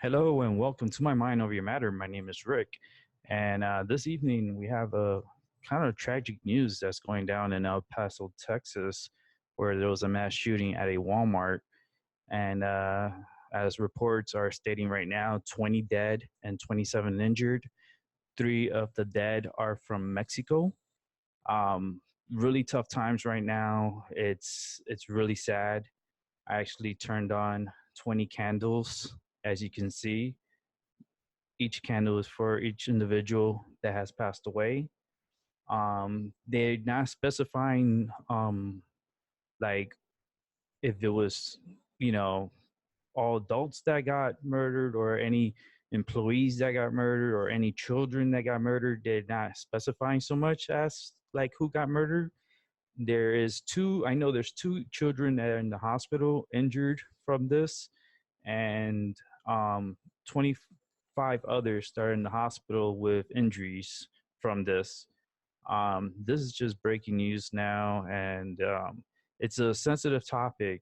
Hello and welcome to My Mind Over Your Matter. My name is Rick, and this evening we have a kind of tragic news that's going down in El Paso, Texas, where there was a mass shooting at a Walmart, and as reports are stating right now, 20 dead and 27 injured. Three of the dead are from Mexico. Really tough times right now. It's really sad. I actually turned on 20 candles, as you can see. Each candle is for each individual that has passed away. They're not specifying like if it was, you know, all adults that got murdered or any employees that got murdered or any children that got murdered. They're not specifying so much as like who got murdered. There is two, I know there's two children that are in the hospital injured from this, and 25 others that are in the hospital with injuries from this. This is just breaking news now, and it's a sensitive topic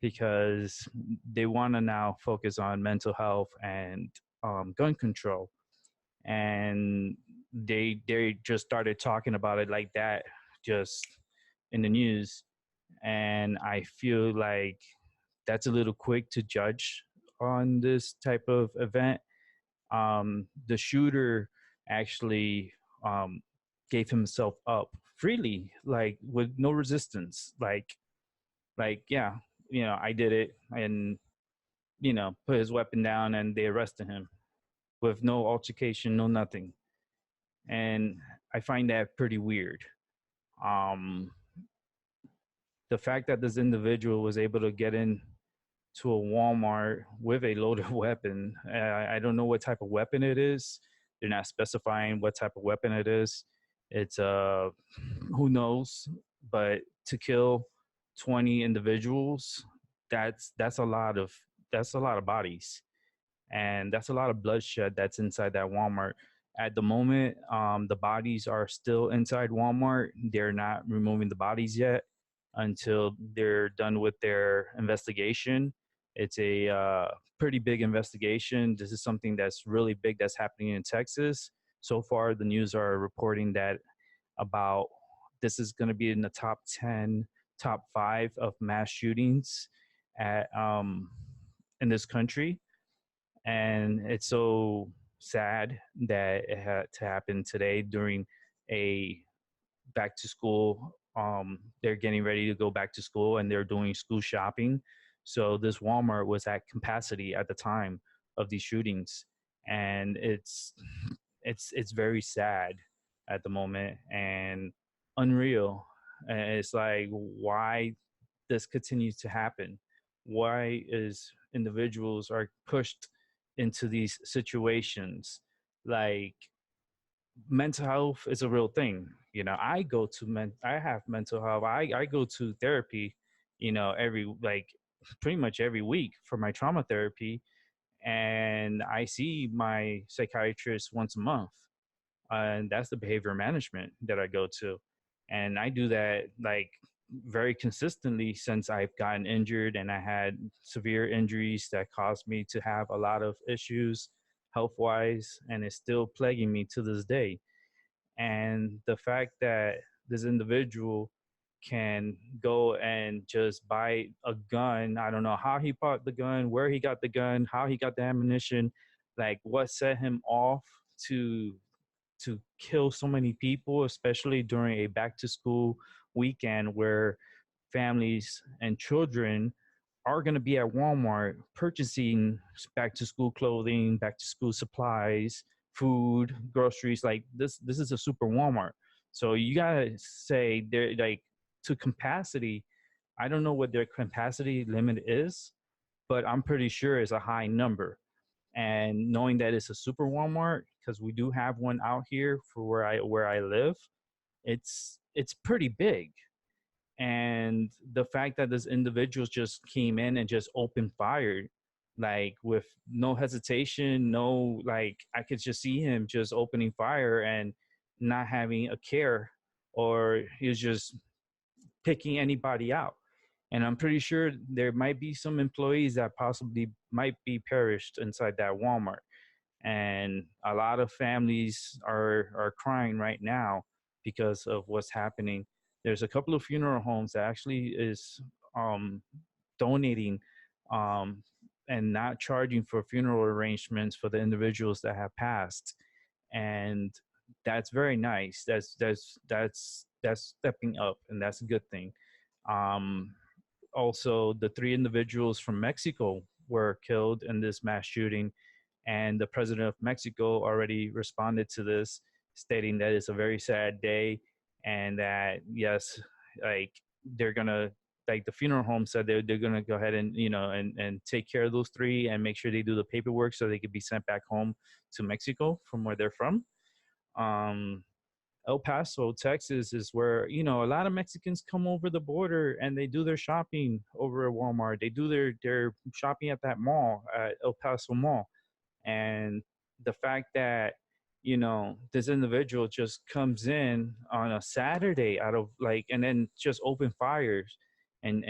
because they want to now focus on mental health and gun control, and they just started talking about it like that, just in the news, and I feel like that's a little quick to judge on this type of event. The shooter actually gave himself up freely, like with no resistance. Yeah, I did it, and put his weapon down, and they arrested him with no altercation, no nothing. And I find that pretty weird. Um, the fact that this individual was able to get in to a Walmart with a loaded weapon. I don't know what type of weapon it is. They're not specifying what type of weapon it is. It's who knows, but to kill 20 individuals, that's a lot of bodies, and that's a lot of bloodshed that's inside that Walmart. At the moment, the bodies are still inside Walmart. They're not removing the bodies yet until they're done with their investigation. It's a pretty big investigation. This is something that's really big that's happening in Texas. So far, the news are reporting that about this is going to be in the top 10, top 5 of mass shootings at in this country, and it's so sad that it had to happen today during a back to school. They're getting ready to go back to school and they're doing school shopping. So this Walmart was at capacity at the time of these shootings, and it's very sad at the moment and unreal. And it's like, why this continues to happen? Why is individuals are pushed into these situations? Like, mental health is a real thing. I have mental health. I go to therapy, every, like, pretty much every week for my trauma therapy, and I see my psychiatrist once a month, and that's the behavior management that I go to, and I do that like very consistently since I've gotten injured, and I had severe injuries that caused me to have a lot of issues health wise, and it's still plaguing me to this day. And the fact that this individual can go and just buy a gun, I don't know how he bought the gun, where he got the gun, how he got the ammunition, like what set him off to kill so many people, especially during a back to school weekend where families and children are going to be at Walmart purchasing back to school clothing, back to school supplies, food, groceries. Like this is a super Walmart. So you gotta say they're like to capacity. I don't know what their capacity limit is, but I'm pretty sure it's a high number. And knowing that it's a super Walmart, because we do have one out here for where I live, it's pretty big. And the fact that this individuals just came in and just opened fire, like with no hesitation, no, like I could just see him just opening fire and not having a care, or he was just picking anybody out. And I'm pretty sure there might be some employees that possibly might be perished inside that Walmart. And a lot of families are crying right now because of what's happening. There's a couple of funeral homes that actually is um, donating um, and not charging for funeral arrangements for the individuals that have passed, and that's very nice. That's stepping up, and that's a good thing. Um, Also, the three individuals from Mexico were killed in this mass shooting, and the president of Mexico already responded to this, stating that it's a very sad day, and that yes, like they're gonna, like the funeral home said, they're gonna go ahead and and take care of those three and make sure they do the paperwork so they could be sent back home to Mexico from where they're from. Um, El Paso, Texas is where, a lot of Mexicans come over the border and they do their shopping over at Walmart. They do their shopping at that mall, at El Paso Mall. And the fact that, this individual just comes in on a Saturday out of like, and then just open fires and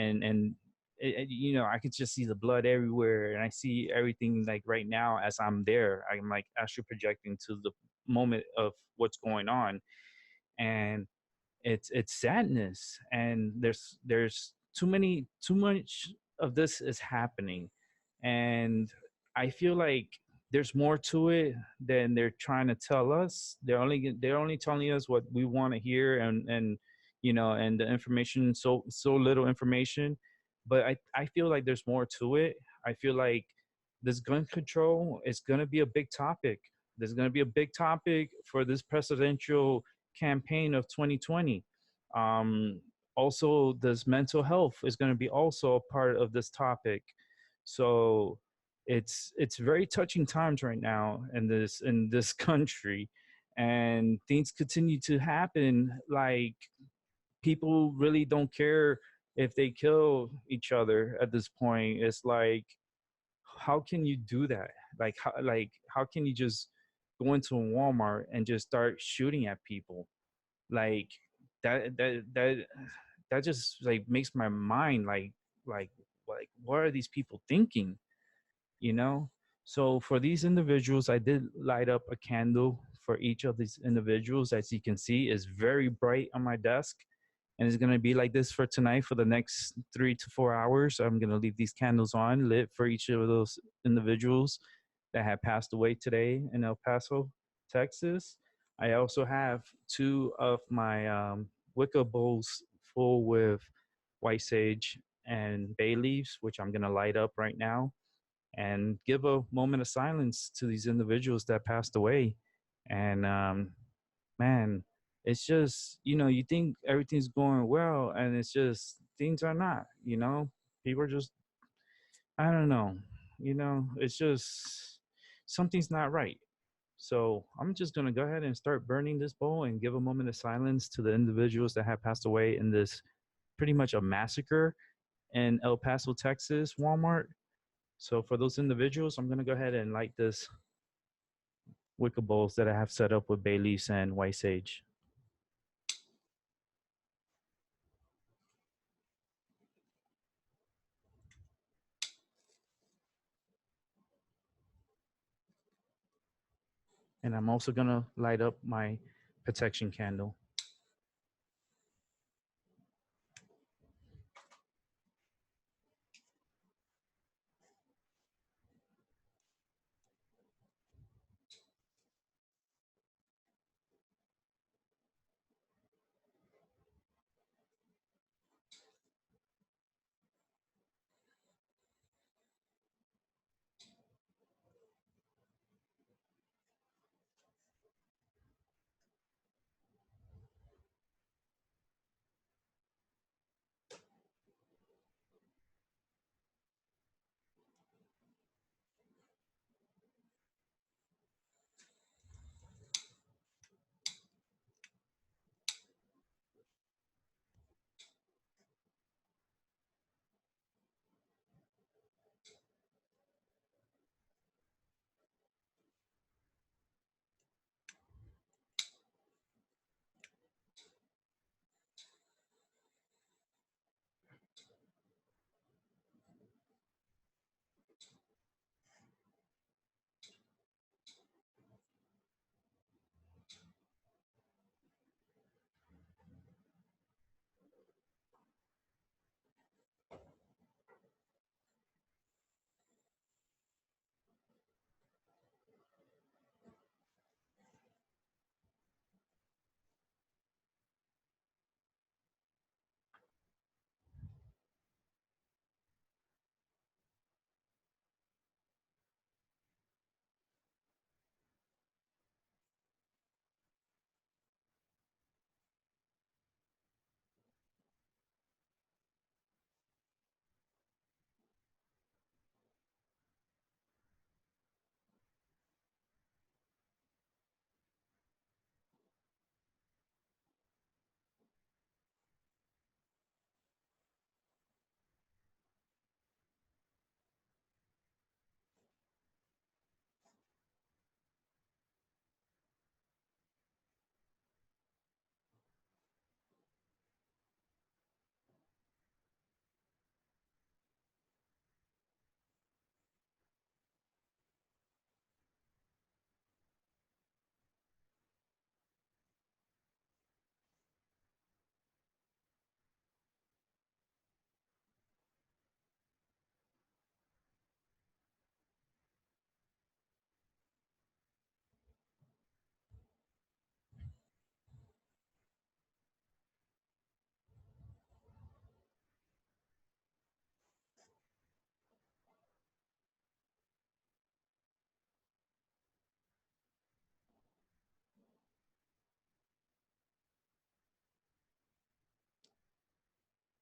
I could just see the blood everywhere, and I see everything like right now as I'm there. I'm like astral projecting to the moment of what's going on, and it's sadness, and there's too much of this is happening, and I feel like there's more to it than they're trying to tell us. They're only telling us what we want to hear, and the information, so little information. But I feel like there's more to it. I feel like this gun control is going to be a big topic. There's going to be a big topic for this presidential campaign of 2020. Um, Also, this mental health is going to be also a part of this topic. So it's very touching times right now in this country, and things continue to happen. Like, people really don't care if they kill each other at this point. It's like, how can you do that? How can you just go into a Walmart and just start shooting at people? Like, that just like makes my mind like like what are these people thinking, you know? So for these individuals, I did light up a candle for each of these individuals. As you can see, is very bright on my desk, and it's going to be like this for tonight for the next 3 to 4 hours. I'm going to leave these candles on lit for each of those individuals that have passed away today in El Paso, Texas. I also have two of my wicker bowls full with white sage and bay leaves, which I'm going to light up right now and give a moment of silence to these individuals that passed away. And man, it's just, you think everything's going well, and it's just things are not. People are just, I don't know, it's just something's not right. So I'm just gonna go ahead and start burning this bowl and give a moment of silence to the individuals that have passed away in this pretty much a massacre in El Paso, Texas, Walmart. So for those individuals, I'm gonna go ahead and light this wicker bowls that I have set up with bay leaves and white sage. And I'm also gonna light up my protection candle.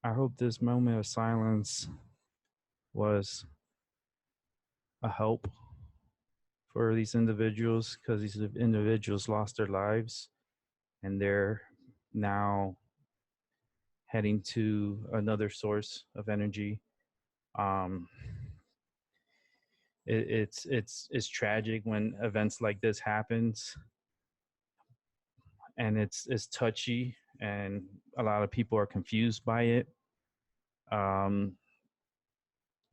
I hope this moment of silence was a help for these individuals, because these individuals lost their lives and they're now heading to another source of energy. Um, it's tragic when events like this happens, and it's touchy, and a lot of people are confused by it. Um,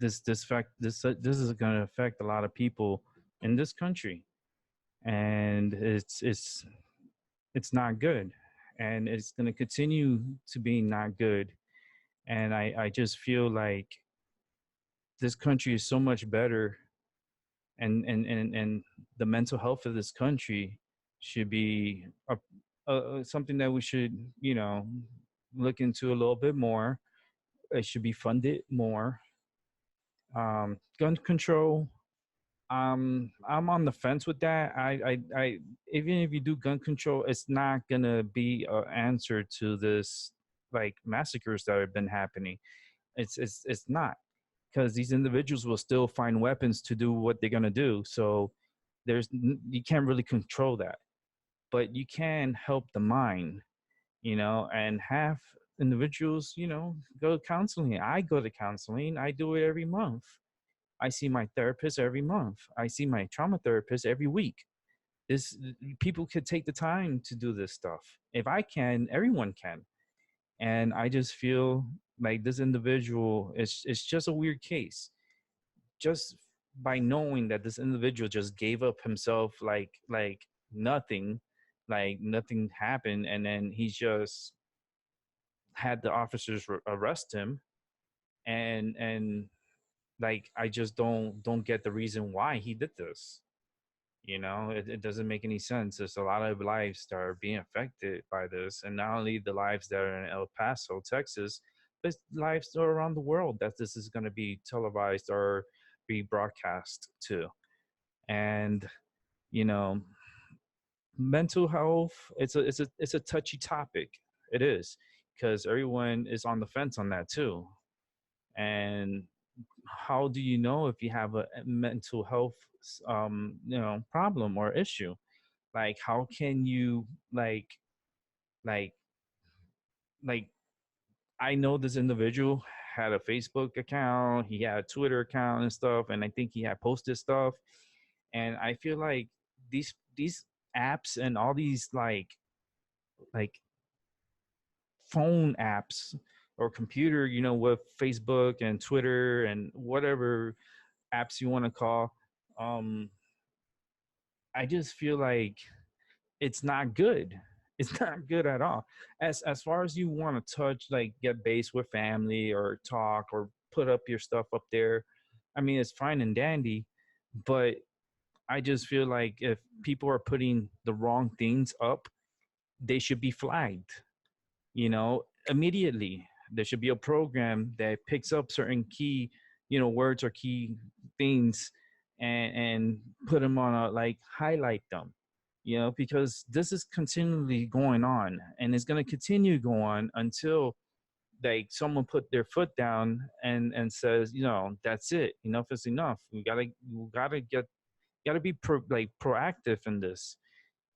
this is going to affect a lot of people in this country, and it's not good, and it's going to continue to be not good. And I just feel like this country is so much better, and the mental health of this country should be something that we should, look into a little bit more. It should be funded more. Gun control, I'm on the fence with that. I even if you do gun control, it's not gonna be an answer to this, like, massacres that have been happening. It's not, because these individuals will still find weapons to do what they're gonna do. So you can't really control that, but you can help the mind, and have individuals, go to counseling. I go to counseling. I do it every month. I see my therapist every month. I see my trauma therapist every week. This People could take the time to do this stuff. If I can, everyone can. And I just feel like this individual is it's just a weird case. Just by knowing that this individual just gave up himself, like nothing, like nothing happened, and then he just had the officers arrest him, and like, I just don't get the reason why he did this. It doesn't make any sense. There's a lot of lives that are being affected by this, and not only the lives that are in El Paso, Texas, but lives that are around the world that this is going to be televised or be broadcast to. And you know mental health, it's a touchy topic. It is, because everyone is on the fence on that too. And how do you know if you have a mental health problem or issue? Like, how can you, like like I know this individual had a Facebook account, he had a Twitter account and stuff, and I think he had posted stuff. And I feel like these apps and all these, like phone apps or computer, with Facebook and Twitter and whatever apps you want to call, um I just feel like it's not good. It's not good at all. As far as you want to touch, like, get base with family or talk or put up your stuff up there, I mean, it's fine and dandy. But I just feel like if people are putting the wrong things up, they should be flagged, immediately. There should be a program that picks up certain key, words or key things, and put them on a, like, highlight them, because this is continually going on, and it's going to continue to go on until, like, someone put their foot down and says, that's it, enough is enough. We gotta be proactive in this,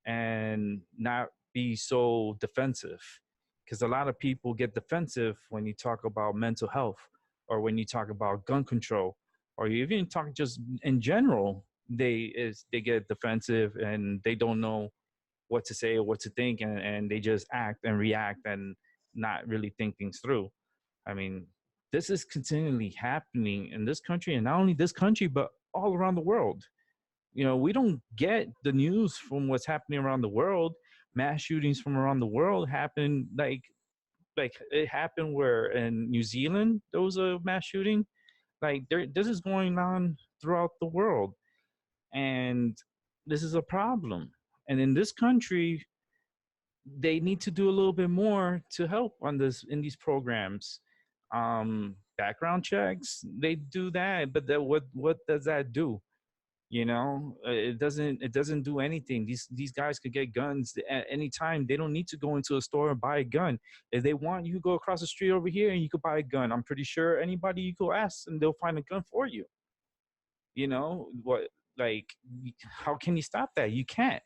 and not be so defensive, because a lot of people get defensive when you talk about mental health, or when you talk about gun control, or you even talk just in general. They get defensive, and they don't know what to say or what to think, and they just act and react and not really think things through. I mean, this is continually happening in this country, and not only this country, but all around the world. We don't get the news from what's happening around the world. Mass shootings from around the world happen, like it happened where in New Zealand there was a mass shooting. Like, this is going on throughout the world, and this is a problem. And in this country, they need to do a little bit more to help on this in these programs. Background checks, they do that, but what does that do? It doesn't do anything. These guys could get guns at any time. They don't need to go into a store and buy a gun. If they want, you go across the street over here and you could buy a gun. I'm pretty sure anybody you go ask and they'll find a gun for you. What, like, how can you stop that? You can't.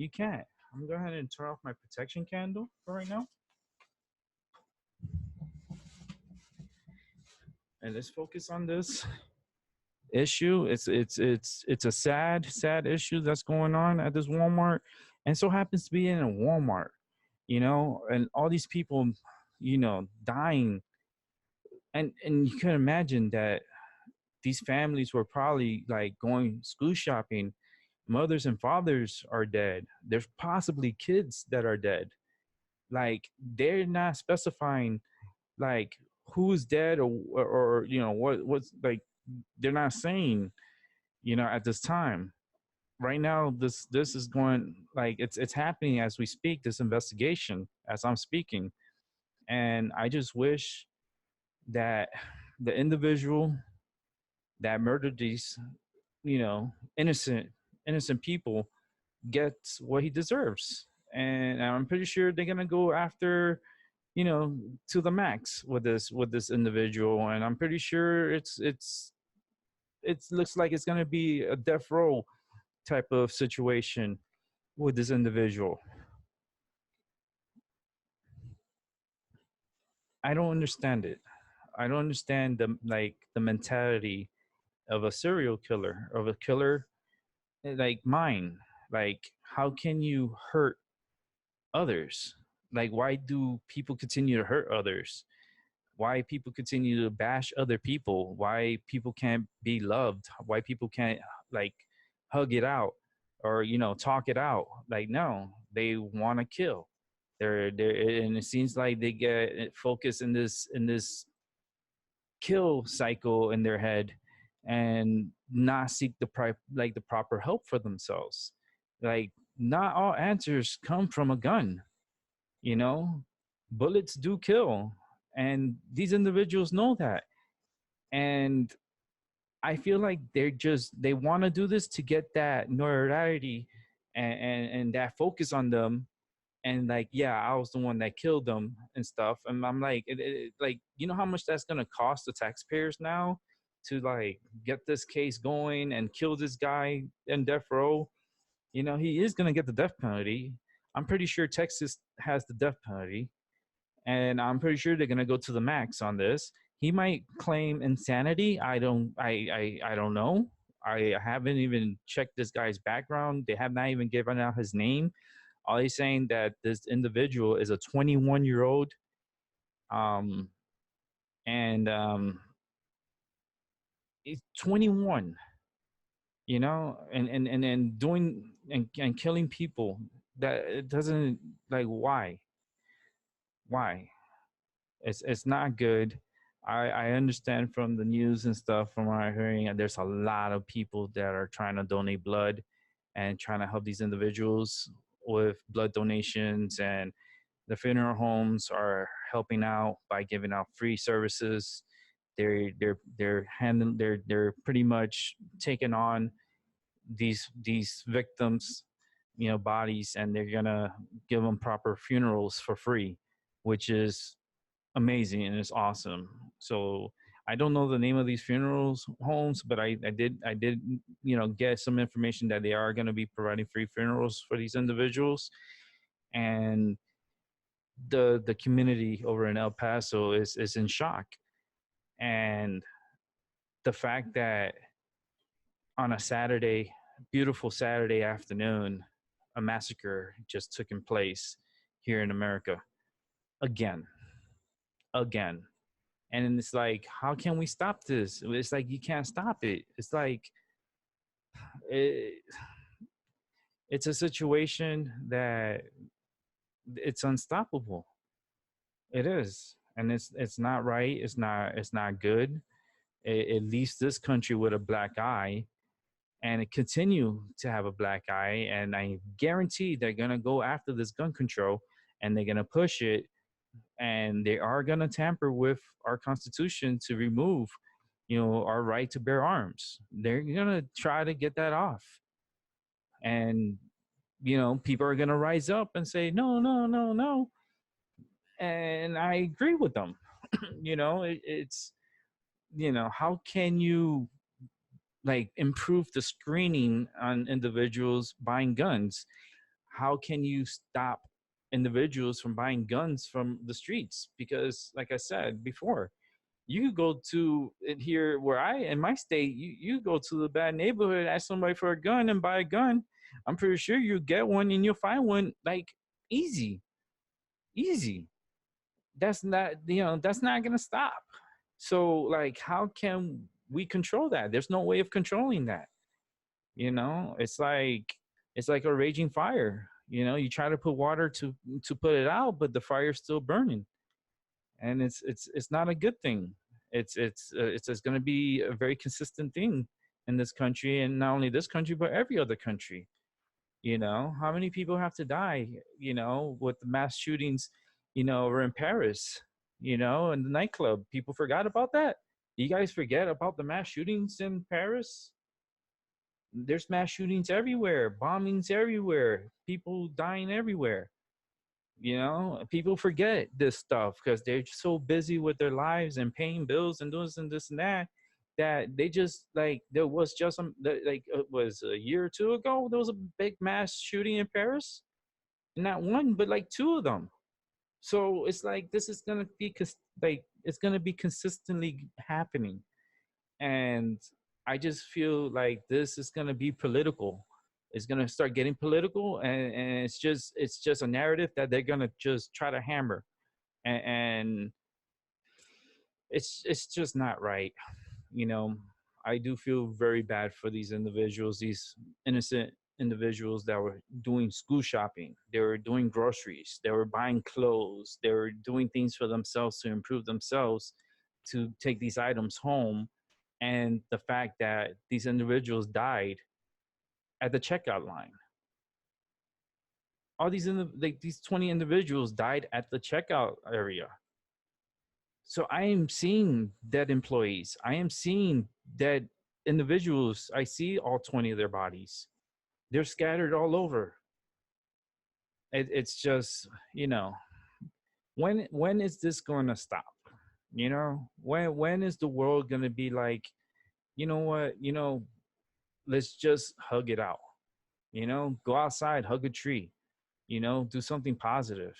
I'm gonna go ahead and turn off my protection candle for right now, and let's focus on this issue. It's a sad issue that's going on at this Walmart, and so happens to be in a Walmart, and all these people, dying, and you can imagine that these families were probably like going school shopping. Mothers and fathers are dead. There's possibly kids that are dead. Like, they're not specifying like who's dead, or what's like, they're not saying, at this time. Right now, this is going, like, it's happening as we speak, this investigation as I'm speaking. And I just wish that the individual that murdered these, innocent people gets what he deserves. And I'm pretty sure they're gonna go after, you know, to the max with this individual. And I'm pretty sure it looks like it's gonna be a death row type of situation with this individual. I don't understand it. I don't understand the mentality of a serial killer, of a killer like mine. Like, how can you hurt others? Like, why do people continue to hurt others? Why people continue to bash other people? Why people can't be loved? Why people can't, like, hug it out, or talk it out? Like, no, they want to kill. They're and it seems like they get focused in this kill cycle in their head, and not seek the proper help for themselves. Like, not all answers come from a gun. you know Bullets do kill, and these individuals know that. And I feel like they want to do this to get that notoriety, and that focus on them. And, like, yeah, I was the one that killed them and stuff. And I'm like, like, how much that's gonna cost the taxpayers now to, like, get this case going and kill this guy in death row. He is gonna get the death penalty. I'm pretty sure Texas has the death penalty, and I'm pretty sure they're gonna go to the max on this. He might claim insanity. I don't know. I haven't even checked this guy's background. They have not even given out his name. All he's saying that this individual is a 21-year-old, um, and he's 21, and doing and killing people. That it doesn't, like, why? It's not good. I understand from the news and stuff, from what I'm hearing, and there's a lot of people that are trying to donate blood and trying to help these individuals with blood donations. And the funeral homes are helping out by giving out free services. They're pretty much taking on these victims, bodies, and they're gonna give them proper funerals for free, which is amazing and it's awesome. So I don't know the name of these funerals homes, but I did get some information that they are going to be providing free funerals for these individuals. And the community over in El Paso is in shock. And the fact that on a Saturday, beautiful Saturday afternoon, a massacre just took in place here in America again, again. And it's like, how can we stop this? It's like, you can't stop it. It's like, it, it's a situation that it's unstoppable. It is. And it's not right. It's not good. It leaves this country with a black eye, and it continue to have a black eye. And I guarantee they're gonna go after this gun control, and they're gonna push it, and they are gonna tamper with our constitution to remove our right to bear arms. They're gonna try to get that off, and people are gonna rise up and say no, no, no, no, and I agree with them. It's how can you like improve the screening on individuals buying guns? How can you stop individuals from buying guns from the streets? Because like I said before, you go to it here where I in my state, you go to the bad neighborhood, ask somebody for a gun and buy a gun. I'm pretty sure you get one and you'll find one like easy, easy. That's not gonna stop. So like how can we control that? There's no way of controlling that. It's like a raging fire. You try to put water to put it out, but the fire's still burning, and it's not a good thing. It's going to be a very consistent thing in this country, and not only this country but every other country. How many people have to die? With the mass shootings, over in Paris. In the nightclub, people forgot about that. You guys forget about the mass shootings in Paris? There's mass shootings everywhere, bombings everywhere, people dying everywhere. People forget this stuff because they're so busy with their lives and paying bills and doing this and this and that, that they just like there was just some like it was a year or two ago there was a big mass shooting in Paris, not one but like two of them. So it's like this is gonna be like it's gonna be consistently happening, and I just feel like this is going to be political. It's going to start getting political, and it's just a narrative that they're going to just try to hammer, and it's just not right. you know I do feel very bad for these individuals, these innocent individuals that were doing school shopping, they were doing groceries, they were buying clothes, they were doing things for themselves to improve themselves, to take these items home, and the fact that these individuals died at the checkout line. All like these 20 individuals died at the checkout area. So I am seeing dead employees. I am seeing dead individuals. I see all 20 of their bodies. They're scattered all over. It's just, when is this going to stop? When is the world going to be like, you know what, let's just hug it out. Go outside, hug a tree, do something positive.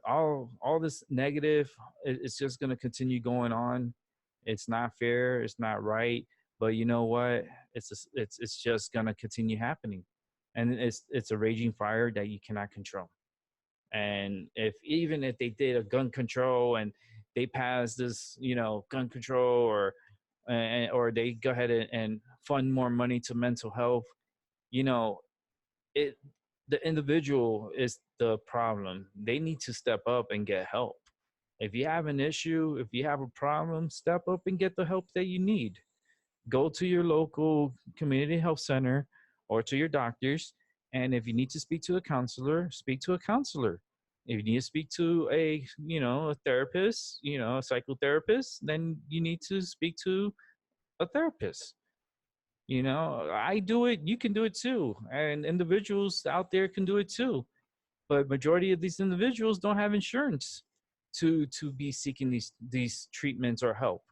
All this negative, it's just going to continue going on. It's not fair, it's not right, but you know what, it's just going to continue happening, and it's a raging fire that you cannot control. And even if they did a gun control and they pass this, gun control, or they go ahead and fund more money to mental health, you know it the individual is the problem. They need to step up and get help. If you have an issue, if you have a problem, step up and get the help that you need. Go to your local community health center or to your doctors, and if you need to speak to a counselor, speak to a counselor. If you need to speak to a therapist, a psychotherapist, then you need to speak to a therapist. I do it, you can do it too, and individuals out there can do it too. But majority of these individuals don't have insurance to be seeking these treatments or help.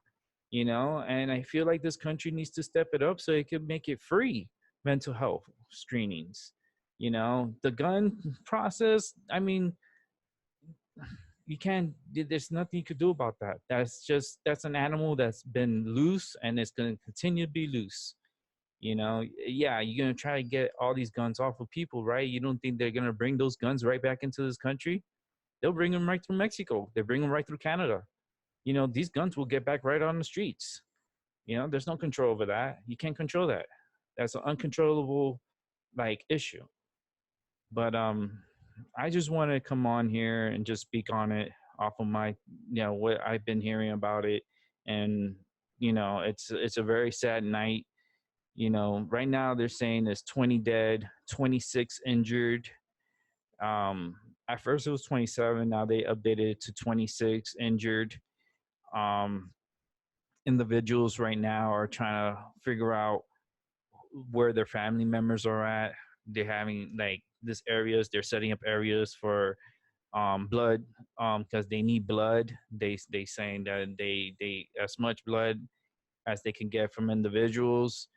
And I feel like this country needs to step it up so it can make it free mental health screenings. The gun process, I mean, you can't, there's nothing you could do about that. That's an animal that's been loose and it's going to continue to be loose. Yeah, you're going to try to get all these guns off of people, right? You don't think they're going to bring those guns right back into this country? They'll bring them right through Mexico, they bring them right through Canada. These guns will get back right on the streets. There's no control over that. You can't control that. That's an uncontrollable like issue. But I just want to come on here and just speak on it off of my, what I've been hearing about it. And it's a very sad night. Right now they're saying there's 20 dead, 26 injured. At first it was 27, now they updated it to 26 injured. um individuals right now are trying to figure out where their family members are at. They're having like this areas. They're setting up areas for blood because they need blood. They saying that they as much blood as they can get from individuals.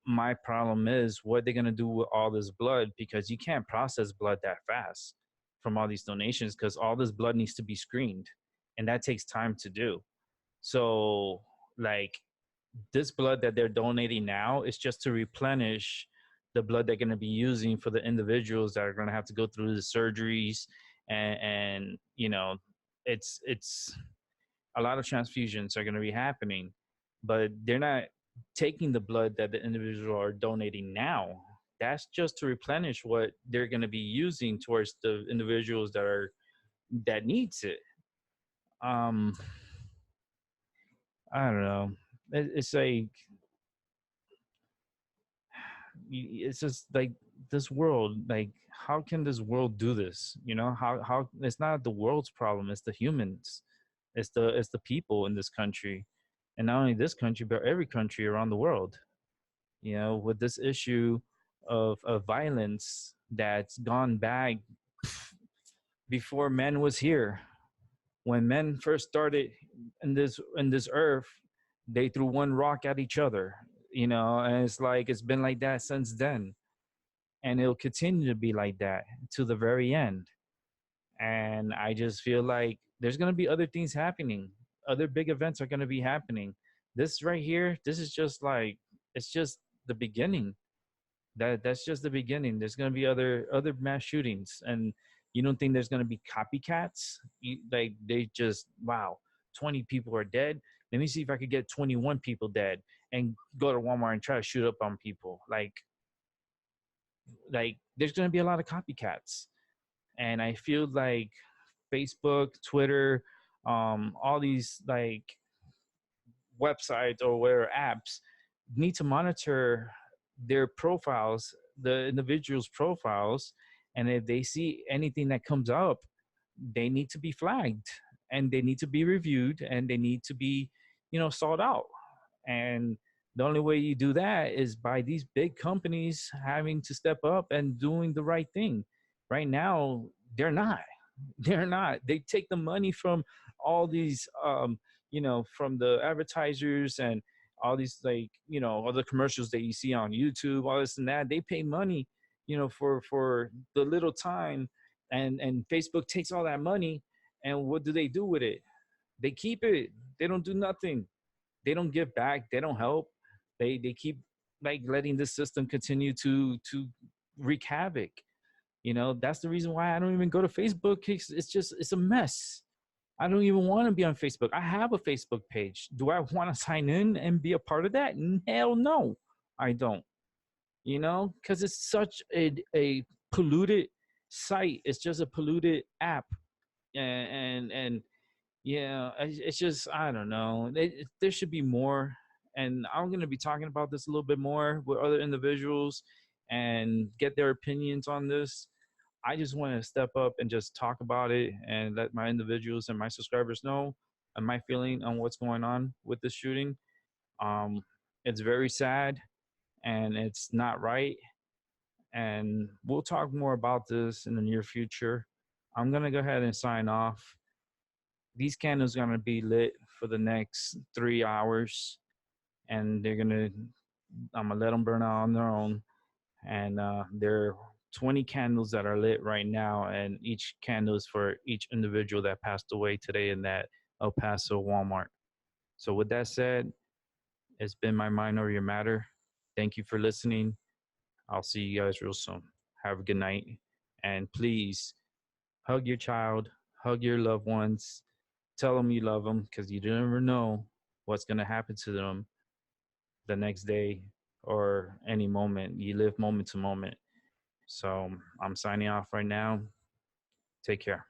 My problem is what they're gonna do with all this blood because you can't process blood that fast from all these donations because all this blood needs to be screened, and that takes time to do. So like this blood that they're donating now is just to replenish the blood they're going to be using for the individuals that are going to have to go through the surgeries and you know it's a lot of transfusions are going to be happening, but they're not taking the blood that the individuals are donating now. That's just to replenish what they're going to be using towards the individuals that needs it. um I don't know. It's like it's just like this world, like how can this world do this? How it's not the world's problem, it's the humans. It's the people in this country, and not only this country but every country around the world, with this issue of violence that's gone back before men was here. When men first started in this earth, they threw one rock at each other, and it's like it's been like that since then, and it'll continue to be like that to the very end. And I just feel like there's going to be other things happening. Other big events are going to be happening. This right here, this is just like it's just the beginning. That's just the beginning. There's going to be other mass shootings, and you don't think there's going to be copycats? Like they just wow, 20 people are dead. Let me see if I could get 21 people dead and go to Walmart and try to shoot up on people. Like there's going to be a lot of copycats, and I feel like Facebook, Twitter, all these like websites or whatever apps need to monitor their profiles, the individuals' profiles, and if they see anything that comes up, they need to be flagged and they need to be reviewed and they need to be, sought out. And the only way you do that is by these big companies having to step up and doing the right thing. Right now, they're not. They're not. They take the money from all these, from the advertisers and all these all the commercials that you see on YouTube, all this and that. They pay money, for the little time, and Facebook takes all that money, and what do they do with it? They keep it. They don't do nothing. They don't give back. They don't help. They keep like letting the system continue to wreak havoc. That's the reason why I don't even go to Facebook. It's a mess. I don't even want to be on Facebook. I have a Facebook page. Do I want to sign in and be a part of that? Hell no, I don't. Because it's such a polluted site. It's just a polluted app, and yeah, it's just I don't know. There should be more, and I'm gonna be talking about this a little bit more with other individuals and get their opinions on this. I just want to step up and just talk about it and let my individuals and my subscribers know and my feeling on what's going on with this shooting. Um, it's very sad and it's not right. And we'll talk more about this in the near future. I'm gonna go ahead and sign off. These candles are gonna be lit for the next 3 hours, and I'm gonna let them burn out on their own. And there are 20 candles that are lit right now, and each candle is for each individual that passed away today in that El Paso Walmart. So, with that said, it's been my Mind Over Your Matter. Thank you for listening. I'll see you guys real soon. Have a good night. And please hug your child, hug your loved ones, tell them you love them because you never know what's going to happen to them the next day or any moment. You live moment to moment. So I'm signing off right now. Take care.